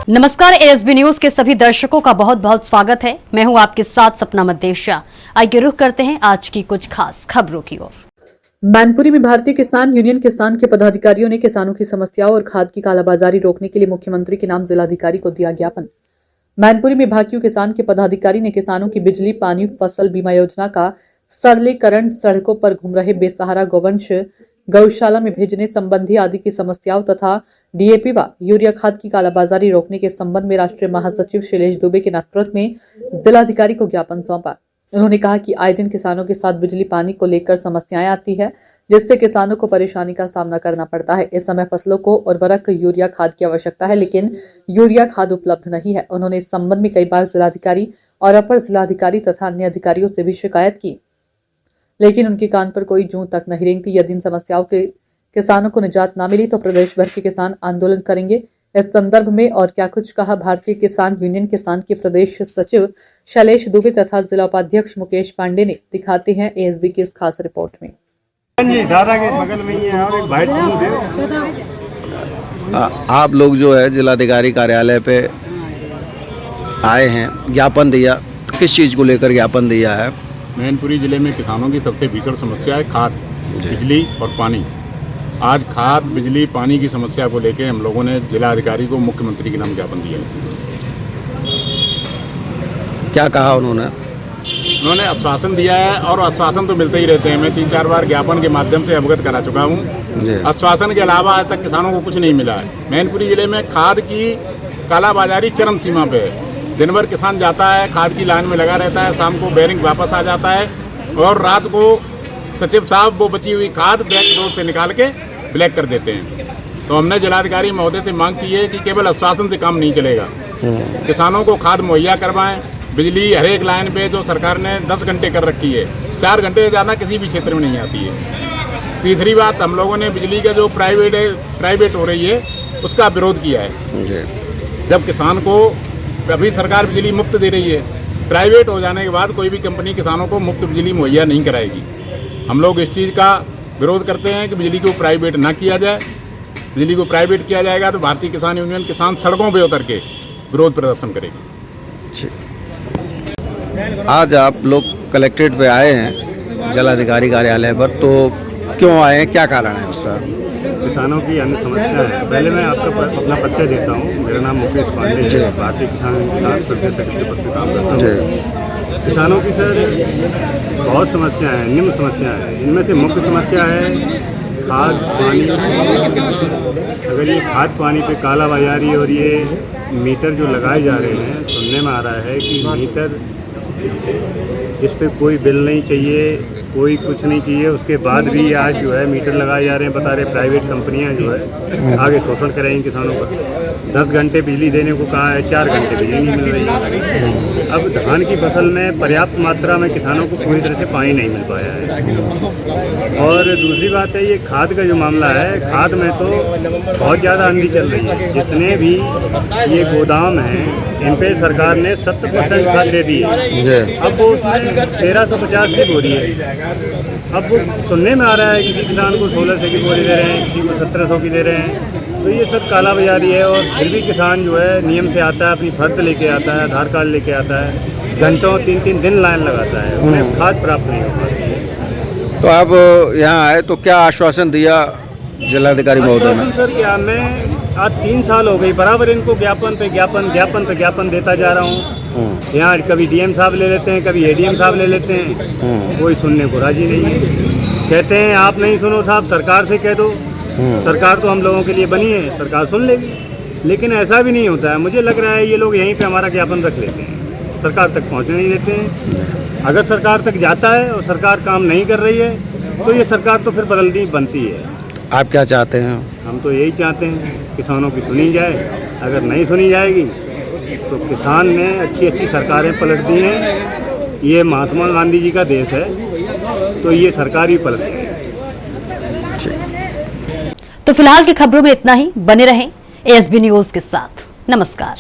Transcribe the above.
नमस्कार, ASB news के सभी दर्शकों का बहुत बहुत स्वागत है। मैं हूं आपके साथ सपना मदेशिया। आइए रुख करते हैं आज की कुछ खास खबरों की ओर। मैनपुरी में भारतीय किसान यूनियन किसान के पदाधिकारियों ने किसानों की समस्याओं और खाद की कालाबाजारी रोकने के लिए मुख्यमंत्री के नाम जिलाधिकारी को दिया ज्ञापन। मैनपुरी में भाकियू किसान के पदाधिकारी ने किसानों की बिजली, पानी, फसल बीमा योजना का सरलीकरण, सड़कों पर घूम रहे बेसहारा गौवंश गौशाला में भेजने संबंधी आदि की समस्याओं तथा डीएपी व यूरिया खाद की कालाबाजारी रोकने के संबंध में राष्ट्रीय महासचिव शैलेश दुबे के नेतृत्व में जिलाधिकारी को ज्ञापन सौंपा। उन्होंने कहा कि आए दिन किसानों के साथ बिजली, पानी को लेकर समस्याएं आती है, जिससे किसानों को परेशानी का सामना करना पड़ता है। इस समय फसलों को उर्वरक यूरिया खाद की आवश्यकता है, लेकिन यूरिया खाद उपलब्ध नहीं है। उन्होंने इस संबंध में कई बार जिलाधिकारी और अपर जिलाधिकारी तथा अन्य अधिकारियों से भी शिकायत की, लेकिन उनके कान पर कोई जूं तक नहीं रेंगती। यदि इन समस्याओं के किसानों को निजात न मिली तो प्रदेश भर के किसान आंदोलन करेंगे। इस संदर्भ में और क्या कुछ कहा भारतीय किसान यूनियन किसान के प्रदेश सचिव शैलेश दुबे तथा जिला उपाध्यक्ष मुकेश पांडे ने, दिखाते हैं एएसबी की इस खास रिपोर्ट में। आप लोग जो है जिलाधिकारी कार्यालय पे आए हैं, ज्ञापन दिया, किस चीज़ को लेकर ज्ञापन दिया है? मैनपुरी जिले में किसानों की सबसे भीषण समस्या है खाद, बिजली और पानी। आज खाद, बिजली, पानी की समस्या को लेकर हम लोगों ने जिलाधिकारी को मुख्यमंत्री के नाम ज्ञापन दिया है। क्या कहा उन्होंने? उन्होंने आश्वासन दिया है और आश्वासन तो मिलते ही रहते हैं। मैं 3-4 बार ज्ञापन के माध्यम से अवगत करा चुका हूँ। आश्वासन के अलावा आज तक किसानों को कुछ नहीं मिला है। मैनपुरी जिले में खाद की कालाबाजारी चरम सीमा पे है। दिन भर किसान जाता है, खाद की लाइन में लगा रहता है, शाम को बैरिंग वापस आ जाता है और रात को सचिव साहब वो बची हुई खाद बैक डोर से निकाल के ब्लैक कर देते हैं। तो हमने जिलाधिकारी महोदय से मांग की है कि केवल आश्वासन से काम नहीं चलेगा, किसानों को खाद मुहैया करवाएं। बिजली हर एक लाइन पे जो सरकार ने 10 घंटे कर रखी है, 4 घंटे से ज़्यादा किसी भी क्षेत्र में नहीं आती है। तीसरी बात, हम लोगों ने बिजली का जो प्राइवेट हो रही है उसका विरोध किया है। जब किसान को अभी सरकार बिजली मुफ्त दे रही है, प्राइवेट हो जाने के बाद कोई भी कंपनी किसानों को मुफ्त बिजली मुहैया नहीं कराएगी। हम लोग इस चीज़ का विरोध करते हैं कि बिजली को प्राइवेट ना किया जाए। बिजली को प्राइवेट किया जाएगा तो भारतीय किसान यूनियन किसान सड़कों पर उतर के विरोध प्रदर्शन करेगी। आज आप लोग कलेक्ट्रेट पे आए हैं जिलाधिकारी कार्यालय पर, तो क्यों आए हैं, क्या कारण है उसका? किसानों की अन्य समस्या है। पहले मैं आपको अपना परिचय देता हूँ। मेरा नाम मुकेश पांडे है, भारतीय किसान प्रदेश सेक्रेटरी पद पर काम करता हूँ। किसानों की सर बहुत समस्याएं हैं, निम्न समस्याएं हैं। इनमें से मुख्य समस्या है खाद, पानी। अगर ये खाद पानी पे कालाबाजारी और ये मीटर जो लगाए जा रहे हैं, सुनने में आ रहा है कि मीटर जिस पे कोई बिल नहीं चाहिए, कोई कुछ नहीं चाहिए, उसके बाद भी आज जो है मीटर लगाए जा रहे हैं। बता रहे प्राइवेट कंपनियां जो है आगे शोषण करेंगी किसानों का। 10 घंटे बिजली देने को कहा है, 4 घंटे बिजली नहीं मिल रही है। अब धान की फसल में पर्याप्त मात्रा में किसानों को पूरी तरह से पानी नहीं मिल पाया है। और दूसरी बात है ये खाद का जो मामला है, खाद में तो बहुत ज़्यादा आंधी चल रही है। जितने भी ये गोदाम हैं इन पे सरकार ने 70% खाद दे दी है। अब वो 1350 की बोरी है। अब वो सुनने में आ रहा है किसी किसान को 1600 की बोरी दे रहे हैं, किसी को 1700 की दे रहे हैं। तो ये सब कालाबाजारी है। और फिर भी किसान जो है नियम से आता है, अपनी फर्द लेके आता है, आधार कार्ड लेके आता है, घंटों 3-3 दिन लाइन लगाता है, उन्हें खाद प्राप्त नहीं हो पाती है। तो आप यहाँ आए तो क्या आश्वासन दिया जिलाधिकारी महोदय ने? सर क्या, मैं आज 3 साल हो गई बराबर इनको ज्ञापन पे ज्ञापन देता जा रहा हूँ। यहाँ कभी डीएम साहब ले लेते हैं, कभी एडीएम साहब ले लेते हैं, कोई सुनने को राजी नहीं है। कहते हैं आप नहीं सुनो साहब, सरकार से कह दो, सरकार तो हम लोगों के लिए बनी है, सरकार सुन लेगी। लेकिन ऐसा भी नहीं होता है। मुझे लग रहा है ये लोग यहीं पे हमारा ज्ञापन रख लेते हैं, सरकार तक पहुँचने नहीं देते हैं। अगर सरकार तक जाता है और सरकार काम नहीं कर रही है तो ये सरकार तो फिर बदलनी बनती है। आप क्या चाहते हैं? हम तो यही चाहते हैं किसानों की सुनी जाए। अगर नहीं सुनी जाएगी तो किसान ने अच्छी सरकारें पलट दी हैं। ये महात्मा गांधी जी का देश है, तो ये सरकार ही पलट दी। तो फिलहाल की खबरों में इतना ही। बने रहें एएसबी न्यूज के साथ। नमस्कार।